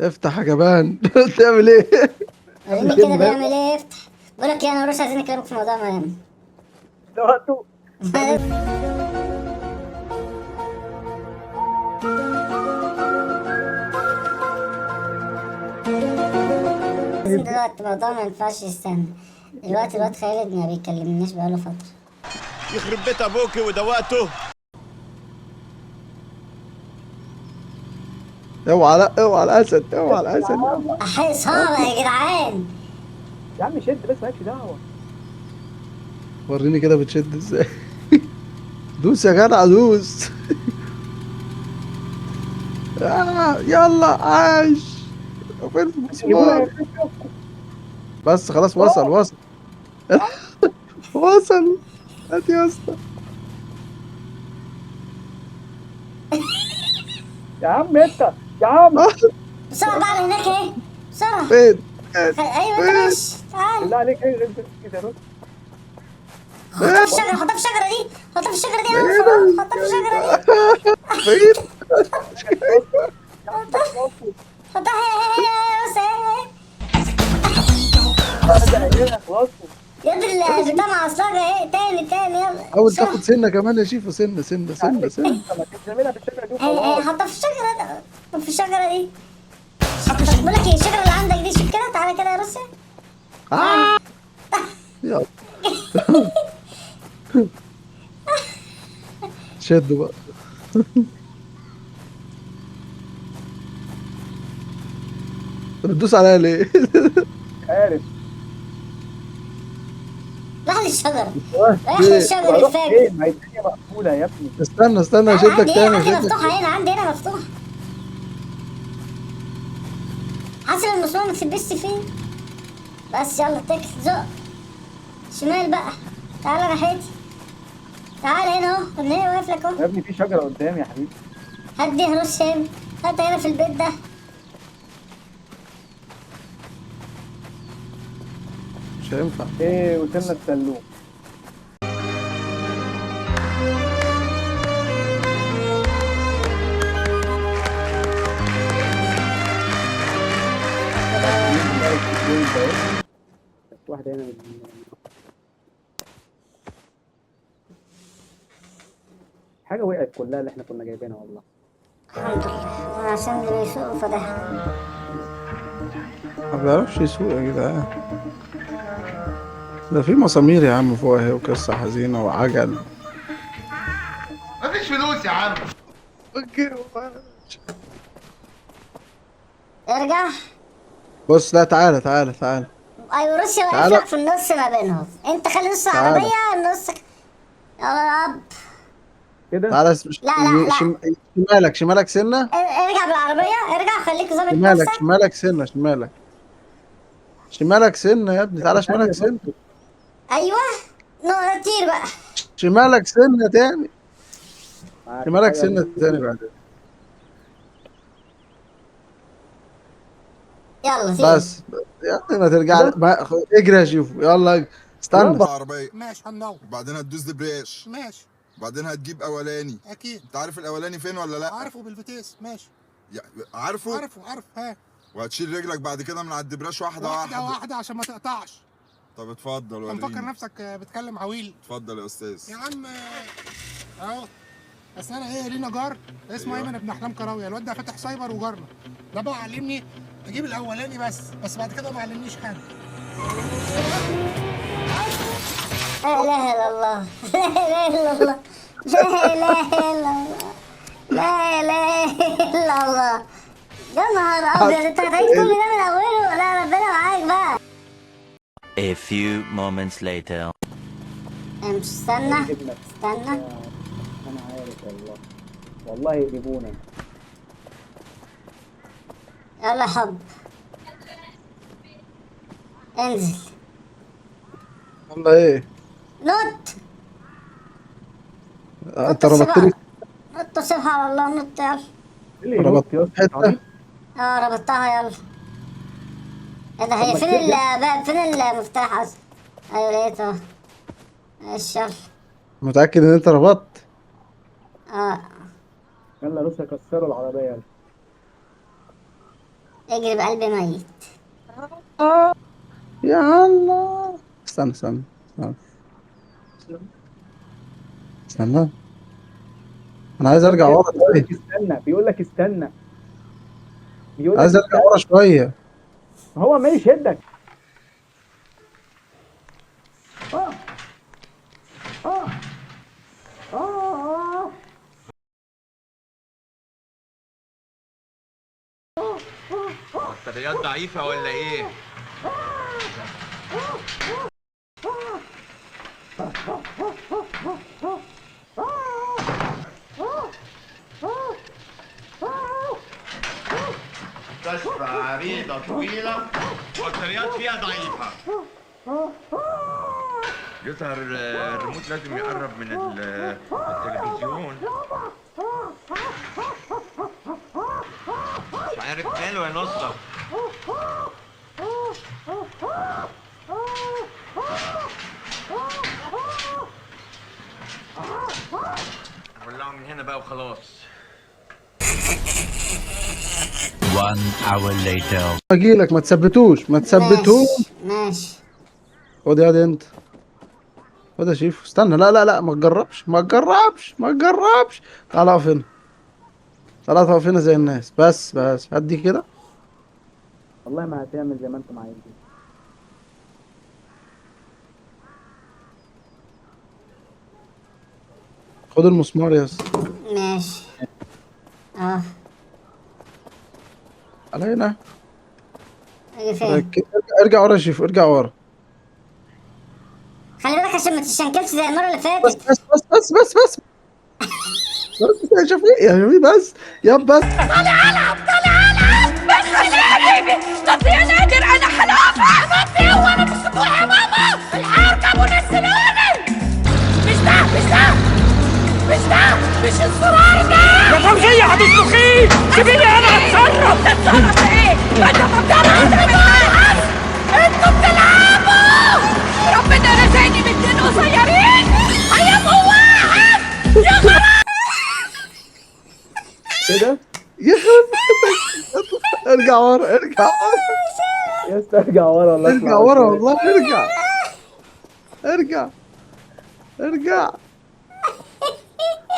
افتح يا جبان. بتعمل ايه؟ وريني كده بيعمل ايه. افتح. بقول لك ايه، انا وروش عايزين نكلمك في موضوع مهم. ده وقته. لازم دلوقتي الموضوع ما ينفعش يستنى. دلوقتي الواد خالد ما بيكلمناش بقاله فترة. يخرب بيت ابوكي ودواته. اوعى، لا اوعى الاسد، اوعى الاسد. احي صعبة يا جدعان. يا عم شد بس مالكش دعوه. وريني كده بتشد ازاي. دوس يا جدع دوس. يلا عاش. فين يجيبونا المسمار؟ بس خلاص وصل وصل. وصل. هات يا اسطى. يا عم انت. يا عم بسرعة بقى على هناك اهي. بسرعة. فين؟ فين؟ ايوه انت فين؟ ماشي، تعال. بالله عليك ايه كده بس. حطها في الشجرة، حطها في الشجرة دي، حطها في الشجرة دي يا عم فين؟ فراس، حطها في الشجرة دي. فين؟ يا عم ده خلاص. حطها هي بس اهي. ده عينينا خلاص. يد البتاع معصلجة اهي. تاني يلا حاول بسرعة. تاخد سنه كمان يا شيفو، سنه سنه سنه سنه. ما تجملها بالشكل دي اهي وخلاص. حطها في الشجرة ده. حطها في الشجرة دي. بقول لك ايه، الشجرة اللي عندك دي شوف كده، تعالى كده يا روسيا. آه. يلا شدوا بقى. طب بتدوس عليا ليه؟ عارف. لحد الشجرة. رايح ليه؟ للشجر واروح الفاجر. فين؟ ما هي الدنيا مقفوله يا ابني. استنى استنى اشدك عندي ايه، تاني عندي اشدك. مفتوحة هنا، عندي هنا مفتوحة. حاسب المسمار ما تلبسش فيه. بس يلا اتكل زق. شمال بقى. تعالى ناحيتي. تعالى هنا اهو، من هنا واقف لك يا اهو. ابني في شجره قدامي يا حبيبي. هدي يا روس هنا. هات هنا في البيت ده. مش هينفع. ايه وصلنا السلوم. واحده هنا حاجه وقعت كلها اللي احنا كنا جايبينها والله. الحمد لله، عشان اللي بيسوق فضحها. ما بيعرفش يسوق يا جدعان. ده في مسامير يا عم فوق اهي، وقصة حزينة وعجل. مفيش فلوس يا عم. ارجع. بص لا، تعالى تعالى تعالى ايوه روسيا واقف تعالى لك في النص ما بينهم، انت خلي نص تعالى العربية النص. يا رب. كده. تعالى لا. شمالك شمالك سنة. ارجع بالعربية، ارجع خليك ظابط شمالك نفسك. شمالك سنة شمالك. شمالك سنة يا ابني، تعالى ثانيه شمالك بس. سنة. ايوه. طير بقى. شمالك سنة تاني. معاك شمالك حاجه. سنة تاني بعدين. يلا طير. بس يا ابني ما ترجع كده؟ اجري يا شوفو يلا. استنى. عربية ماشي هننور. وبعدين هتدوس دبرياج ماشي. وبعدين هتجيب اولاني. اكيد. انت عارف الاولاني فين ولا لا؟ عارفه بالفتيس ماشي. عارفه. عارف ها. وهتشيل رجلك بعد كده من على الدبرياج واحده واحدة عشان ما تقطعش. طب اتفضل انت مفكر وريني. نفسك بتكلم عويل. اتفضل يا استاذ. يا عم اهو. اصل انا ايه لينا جار اسمه أيوة. ايمن ابن احلام كراويه، الواد ده فاتح سايبر وجارنا. ده بقى علمني اجيب الاولاني بس بعد كده ما علمنيش حاجه. لا اله الا الله. لا اله الا الله. لا اله الا الله. لا اله الا الله. يا نهار ابيض، انت هتعيد كل ده من اوله؟ لا ربنا معاك بقى. A few moments later. مش استنى. ابنك. استنى. انا عارف والله. والله يقلبونا. يلا يا حب. انزل. والله ايه؟ نط. انت ربطتني. نط وسيبها على الله، نط يلا. اللي ينط يا اسطى حتة. عبيط. اه ربطتها يلا. ايه ده، هي طب فين ما تشد. الباب، فين المفتاح اصلا؟ ايوه لقيته. ماشي يلا. متأكد ان انت ربطت؟ اه. يلا روسيا كسروا العربيه يلا. اجري بقلبي ميت. يا الله، استنى استنى استنى استنى. انا عايز ارجع ورا بيقول شويه. لك استنى، بيقول لك استنى، بيقول لك عايز ارجع استنى. ورا شويه. هو عمال يشدك. اه اه اه بطاريات ضعيفة ولا ايه؟ مستشفى عريضة طويلة، بطاريات فيها ضعيفة. يظهر الريموت لازم يقرب من التلفزيون. مش عارف ماله يا نصة. ولعوا من هنا بقى وخلاص. 1 hour later. اجي لك، ما تثبتوش ما تثبتوش. ماشي ماشي. خد يا دي انت، خد يا شيف. استنى، لا لا لا، ما تجربش ما تجربش ما تجربش. تعال اقف هنا، تعال اقف هنا زي الناس. بس هدي كده. والله ما هتعمل زي ما انتم عايزين. خد المسمار يا اسطى. ماشي. اه. تعال هنا. اجي فين؟ ارجع ورا يا شيف، ارجع ورا. خلي بالك عشان ما تتشنكلش زي المرة اللي بس فاتت. بس بس بس بس بس بس يا شفيق يا شفيق، بس يا بس. نطي يا نادر انا حلوفة نطي وانا مش اسبوع يا ماما الحركة ونزلوني. مش ده مش ده مش ده مش الزرار ده يا فوزية هتسلخيه. سيبيني انا اتصرف. تتصرف ايه؟ ما انت بتلعب. انتوا بتلعبوا. ربنا رزقني باتنين قصيرين هيبقوا واحد. يا خلاص. ايه ده؟ يخرب بيتك. ارجع ورا، ارجع ورا، يا اسطى ارجع ورا والله. ارجع ورا والله، ارجع ارجع ارجع.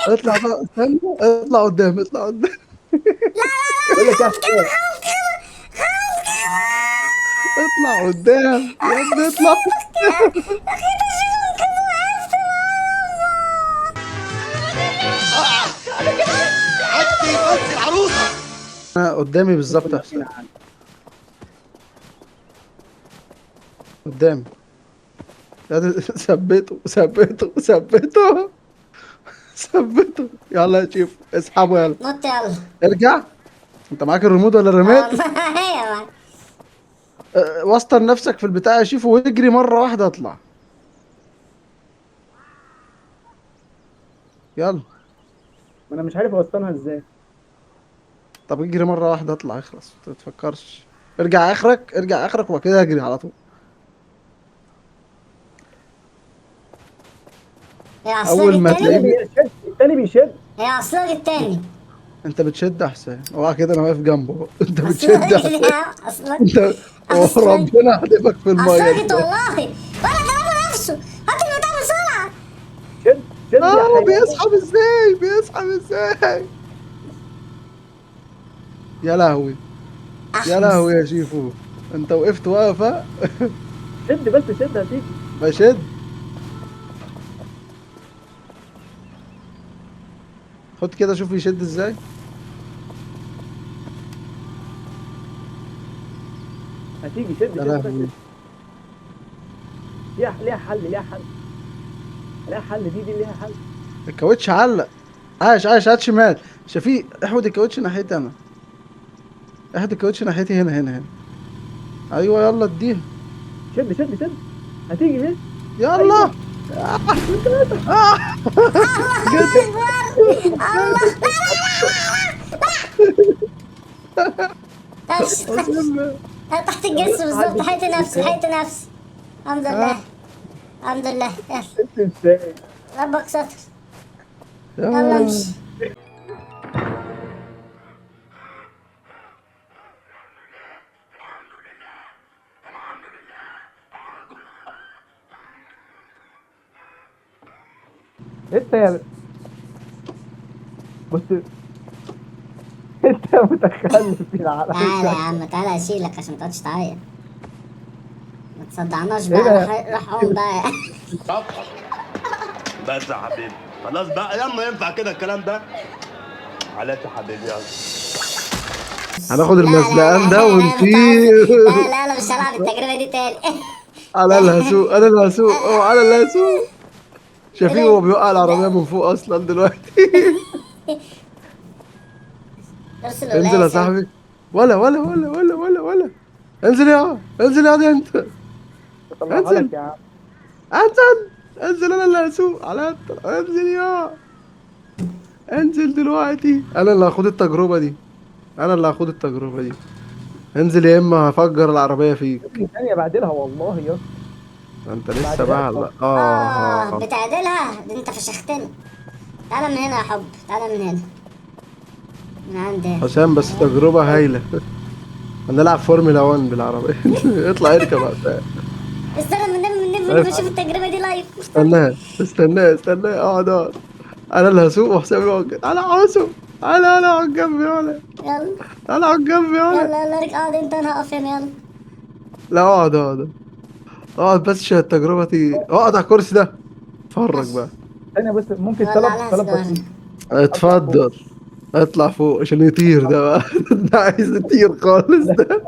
اطلع بقى، استنى، اطلع قدام، اطلع قدام. بقول لك يا حسين، اطلع قدام يا ابني، اطلع. عدي بس العروسة. انا قدامي بالظبط يا حسين، قدامي. ثبته ثبته ثبته ثبته. يلا يا شيف، اسحبه يلا. نط يلا. ارجع. انت معاك الريموت ولا الريموت؟ ايوه. وسطن نفسك في البتاع يا شيف، واجري مرة واحدة اطلع. يلا. ما انا مش عارف اوصلها ازاي. طب اجري مرة واحدة اطلع، اخلص ما تفكرش. ارجع اخرك، ارجع اخرك، وبعد كده اجري على طول. يا عصلوج اول ما التاني. تلاقيه. بيشد التاني بيشد. يا عصلوج التاني. انت بتشد يا حسين، اوعى كده، انا واقف جنبه. انت عصلوج بتشد يا حسين. عصلوج. انت أصلاً. ربنا هدفك في الميه. عصلوجت والله. ولا ضربه نفسه. هات البتاع بسرعة. شد شد يا حيوان. بيسحب ازاي، بيسحب ازاي. يا لهوي يا لهوي يا شيفو، انت وقفت واقفه. شد بس شد هتيجي. بشد. خد كده، شوف يشد ازاي. هتيجي شد يا شد بس. لهوي. ليها حل ليها حل ليها حل دي ليها حل. الكاوتش علق. عاش عاش، هات شمال. شفيق، احود الكاوتش ناحيتي انا. احود الكاوتش ناحيتي، هنا. ايوه يلا اديها. شد شد شد هتيجي اهي. يلا. تحت الجسر بالظبط. لحقت نفسي لحقت نفسي. الحمد لله الحمد لله. يلا انت ازاي؟ ربك ستر. يلا امشي. انت يا بص انت يا متخلف في تعالى يا العالم. عم تعالى اشيلك عشان متقعدش تعيط. ما تصدعناش ايه بقى، ده؟ روح قوم بقى. بس يا حبيبي خلاص بقى يلا ينفع كده الكلام ده. معلش يا حبيبي يلا. هناخد لا لا المزلقان لا ده لا ونطير. لا لا لا مش هلعب التجربة دي تاني. انا اللي هسوق، انا اللي هسوق، اوه انا اللي هسوق. شايفين هو بيوقع العربية من فوق اصلا دلوقتي. ارسل انزل يا ولا صاحبي. ولا انزل يا انزل يا دي انت. طلعها انزل. لك يا عم. انزل انا اللي هسوق على انزل يا. انزل دلوقتي، انا اللي هاخد التجربة دي. انا اللي هاخد التجربة دي. انزل يا اما هفجر العربية فيك. ابني ثانية بعدلها والله يا اسطى. انت لسه بعدلها بقى خالص. بتعدلها دي، انت فشختني. تعالى من هنا يا حب، تعالى من هنا، من عندي. حسام بس تجربة هايلة. هنلعب فورمولا 1 بالعربية. اطلع اركب يا حسام. استنى من بشوف التجربة دي لايف. استناه اقعد. انا اللي هسوق وحسام يقعد كده. تعالى اقعد تعالى اقعد جنبي ولا. يلا تعالى اقعد جنبي ولا. يلا ارجع اقعد انت، انا هقف هنا. يلا لا اقعد بس عشان التجربة تيجي. اقعد على الكرسي ده. اتفرج بقى. ثانية بس ممكن ولا طلب عليها سيجارة. بسيط. اتفضل. اطلع فوق عشان يطير ده بقى. ده عايز يطير خالص ده.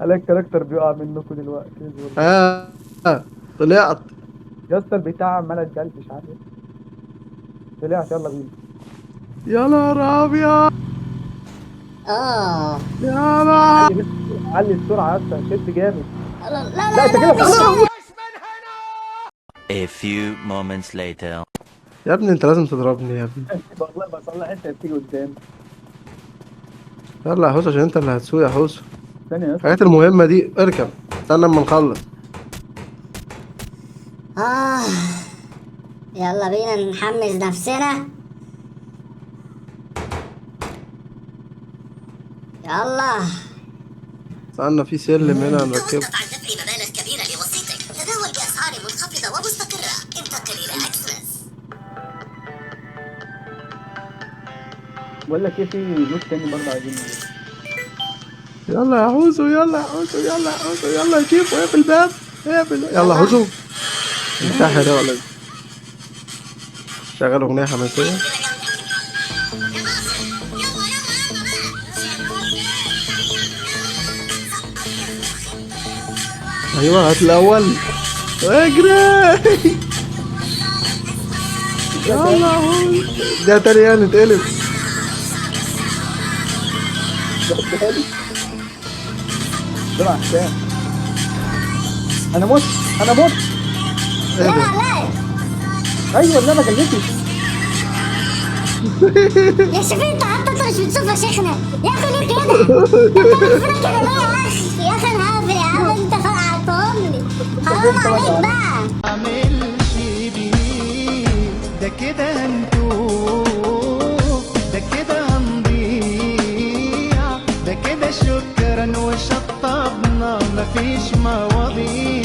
الاقي الكاركتر بيقع منكم دلوقتي. طلعت. يا اسطى البتاع عمال اتجلفش عارف. طلعت يلا بينا. يا نهار ابيض. اه يا نهار. علي السرعة يا اسطى شد جامد. لا لا لا انت لا كده مش A few moments later. يا ابني انت لازم تضربني يا ابني. والله بصلح انت بتيجي قدام. يلا يا حوسه عشان انت اللي هتسوق يا حوسه. ثانية يا اسطى. الحاجات المهمة دي اركب. استنى اما نخلص. يلا بينا نحمس نفسنا. يلا استنى في سلم هنا هنركبه. عن دفع مبالغ كبيرة لوسيطك، تداول بأسعار منخفضة ومستقرة، انتقل إلى إكسبرس. بقول لك ايه، في لوت تاني برضه عايزين يلا يا حوسه يلا يا شيفو اقفل الباب. يلا يا حوسه. انتحر ده ولا إيه؟ شغل اغنية حماسية. ايوه هات الاول. اجري. يلا ده تاني يعني نتقلب. بسرعة حسام. انا مت. ايه ده؟ ايوه اللي انا جلتي. يا شيخ انت حتى انت مش بتشوف يا شيخنا يا اخي ليه كده؟ انت بتفرق كده ليه يا اخي؟ يا اخي انا هقفل يا عم، انت فرقعتهم لي. حرام عليك بقى. معملش بيه ده كده هنتوه، ده كده هنضيع، ده كده شكرا وشطبنا مفيش مواضيع.